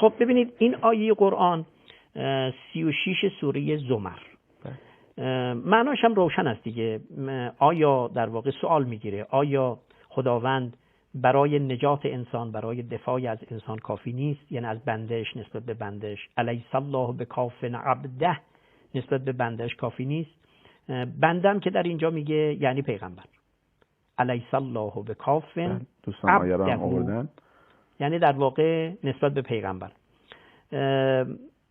خب ببینید این آیه قرآن 36 سوره زمر، معناش هم روشن است دیگه. آیا در واقع سوال میگیره آیا خداوند برای نجات انسان، برای دفاع از انسان کافی نیست؟ یعنی از بندش نسبت به بندش، الیس الله بکاف عبده، نسبت به بندش کافی نیست. بندم که در اینجا میگه یعنی پیغمبر، الیس الله بکاف عبده، یعنی در واقع نسبت به پیغمبر.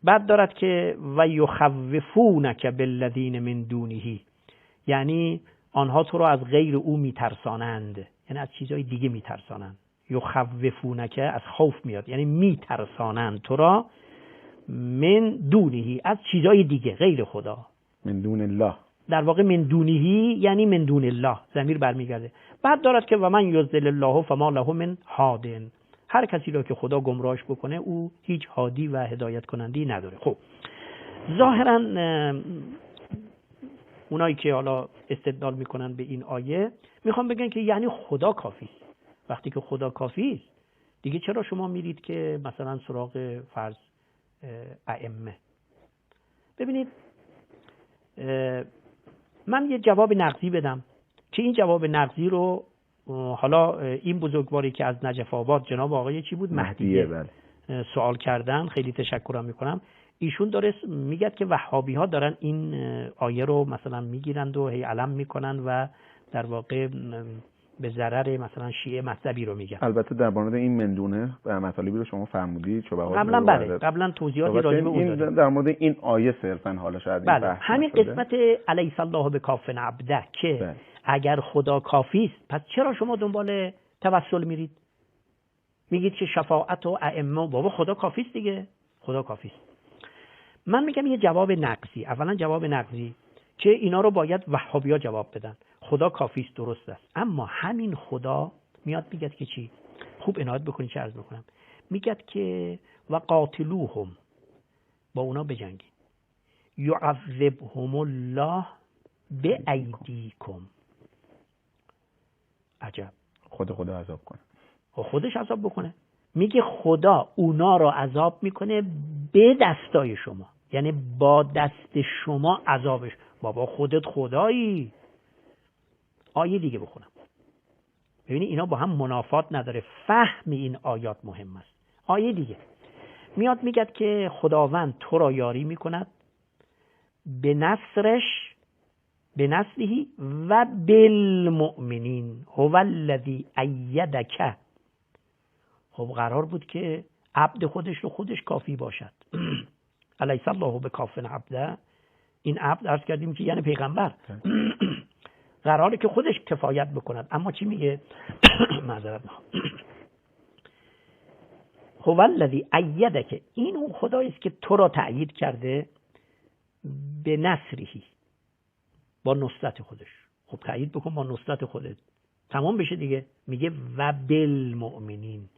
بعد دارد که و یخوفونک بالذین من دونه، یعنی آنها تو را از غیر او میترسانند، یعنی از چیزهای دیگه میترسانند. یخوفونک از خوف میاد، یعنی میترسانند تو را، من دونه، از چیزهای دیگه غیر خدا، من دون الله، در واقع من دونه یعنی من دون الله، ضمیر برمیگرده. بعد دارد که و من یضلل الله فما له من هاد، هر کسی را که خدا گمراهش بکنه او هیچ هادی و هدایت کنندی نداره. خب ظاهرا اونایی که حالا استدلال میکنن به این آیه میخوان بگن که یعنی خدا کافی است. وقتی که خدا کافی است دیگه چرا شما میرید که مثلا سراغ فرض ائمه؟ ببینید من یه جواب نقضی بدم که این جواب نقضی رو حالا این بزرگواری که از نجف آباد جناب آقای چی بود؟ مهدیه سوال کردن، خیلی تشکرم میکنم. ایشون داره میگه که وهابی ها دارن این آیه رو مثلا میگیرند و هی علم میکنن و در واقع به ضرر مثلا شیعه مذهبی رو میگن. البته در مورد این مندونه و مطالبی رو شما فرمودید قبلا، بله قبلا توضیحاتی راجع به اون دادیم. در مورد این آیه صرفا حالا شاید این بله همین قسمت الیس الله بکاف عبده که اگر خدا کافی است پس چرا شما دنبال توسل میرید؟ میگید که شفاعت و ائمه، بابا خدا کافی است دیگه، خدا کافی است. من میگم یه جواب نقضی. اولا جواب نقضی که اینا رو باید وهابی‌ها جواب بدن. خدا کافی است، درست است، اما همین خدا میاد میگه که چی؟ خوب عنایت بکنید چه عرض میکنم. میگه که و قاتلوهم، با اونا بجنگید، یعذبهم الله بایدیکم. عجب، خدا عذاب کنه، خودش عذاب بکنه. میگه خدا اونا را عذاب میکنه به دستای شما، یعنی با دست شما عذابش. بابا خودت خدایی. آیه دیگه بخونم ببینی اینا با هم منافات نداره. فهم این آیات مهم است. آیه دیگه میاد میگه که خداوند تو را یاری میکند به نصرش، به نصرهی و بالمؤمنین هو الذی ایدک. خب قرار بود که عبد خودش رو خودش کافی باشد. الیس الله بکاف عبده، این عبد عرض کردیم که یعنی پیغمبر قراره که خودش کفایت بکند. اما چی میگه؟ معذرت میخوام. هو الذی ایدک، این اون خدایی است که تو را تأیید کرده به نصرهی، با نصرت خودش. خب تأیید بکن با نصرت خودت، تمام بشه دیگه. میگه و بالمؤمنین،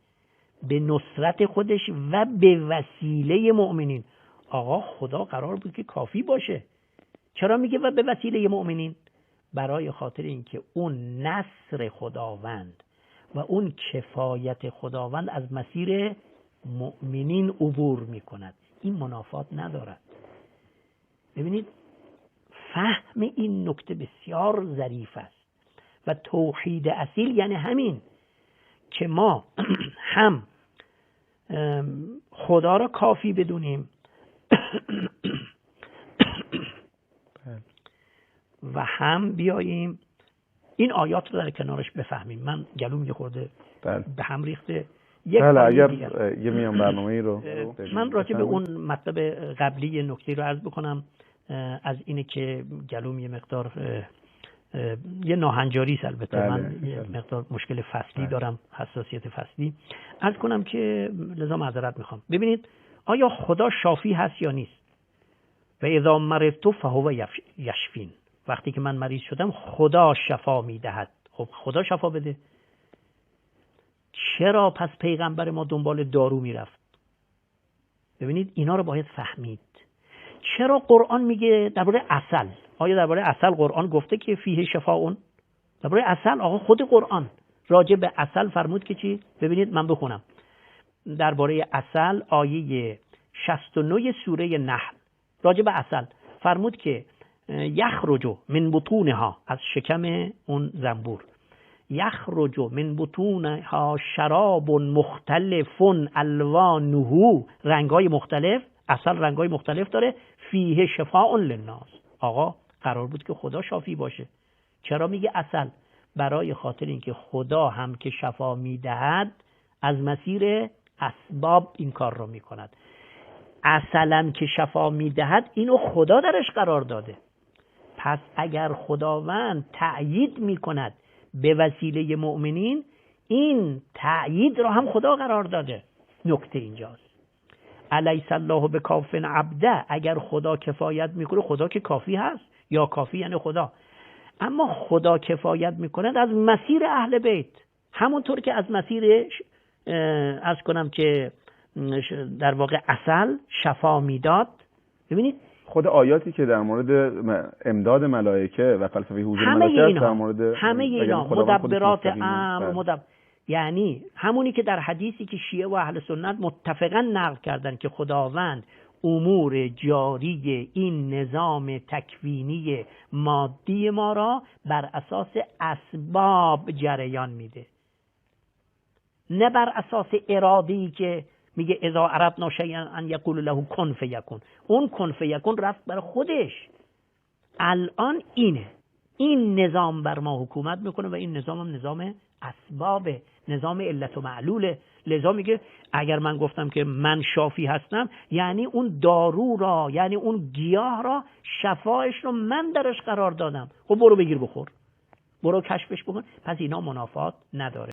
به نصرت خودش و به وسیله مؤمنین. آقا خدا قرار بود که کافی باشه، چرا میگه و به وسیله مؤمنین؟ برای خاطر اینکه اون نصر خداوند و اون کفایت خداوند از مسیر مؤمنین عبور میکند. این منافات ندارد. ببینید فهم این نکته بسیار ظریف است و توحید اصیل یعنی همین که ما هم خدا را کافی بدونیم و هم بیاییم این آیات رو در کنارش بفهمیم. من گلوم یه خورده به هم ریخته. اگر یه میان برنامه‌ای رو من راجع به اون مطلب قبلی نکته رو عرض بکنم، از اینه که گلوم یه مقدار یه ناهنجاری است. البته من یه مقدار مشکل فصلی دارم، حساسیت فصلی. عرض کنم که لذا معذرت میخوام. ببینید آیا خدا شافی هست یا نیست؟ و اذا مرضت فهو یشفین، وقتی که من مریض شدم خدا شفا میدهد. خب خدا شفا بده، چرا پس پیغمبر ما دنبال دارو میرفت؟ ببینید اینا رو باید فهمید. چرا قرآن میگه درباره عسل؟ آیا درباره عسل قرآن گفته که فیه شفاء؟ درباره عسل آقا خود قرآن راجع به عسل فرمود که چی؟ ببینید من بخونم. درباره عسل آیه 69 سوره نحل راجع به عسل فرمود که یخرج من بطونها، از شکم اون زنبور، یخرج من بطونها شراب مختلف الوانه، رنگای مختلف، عسل رنگای مختلف داره، فیه شفاء للناس. آقا قرار بود که خدا شافی باشه، چرا میگه عسل؟ برای خاطر اینکه خدا هم که شفا میدهد از مسیر اسباب این کار رو میکند. عسلم که شفا میدهد اینو خدا درش قرار داده. پس اگر خداوند تأیید میکند به وسیله مؤمنین، این تأیید را هم خدا قرار داده. نکته اینجاست. الیس الله بکاف عبده، اگر خدا کفایت میکنه، خدا که کافی هست، یا کافی یعنی خدا، اما خدا کفایت میکند از مسیر اهل بیت، همونطور که از مسیر از کنم که در واقع عسل شفا میداد. ببینید خود آیاتی که در مورد امداد ملائکه و فلسفه حضور ملائکه در مورد همه اینا مدبرات امر یعنی همونی که در حدیثی که شیعه و اهل سنت متفقاً نقل کردن که خداوند امور جاری این نظام تکوینی مادی ما را بر اساس اسباب جریان میده، نه بر اساس اراده‌ای که میگه اذا اردنا شیئا ان یقول له کن فیکون. اون کن فیکون رفت برای خودش. الان این نظام بر ما حکومت میکنه و این نظام هم نظام اسبابه، نظام علت و معلوله. لذا میگه اگر من گفتم که من شافی هستم، یعنی اون دارو را، یعنی اون گیاه را، شفایش رو من درش قرار دادم. خب برو بگیر بخور، برو کشفش بکن. پس اینا منافات نداره.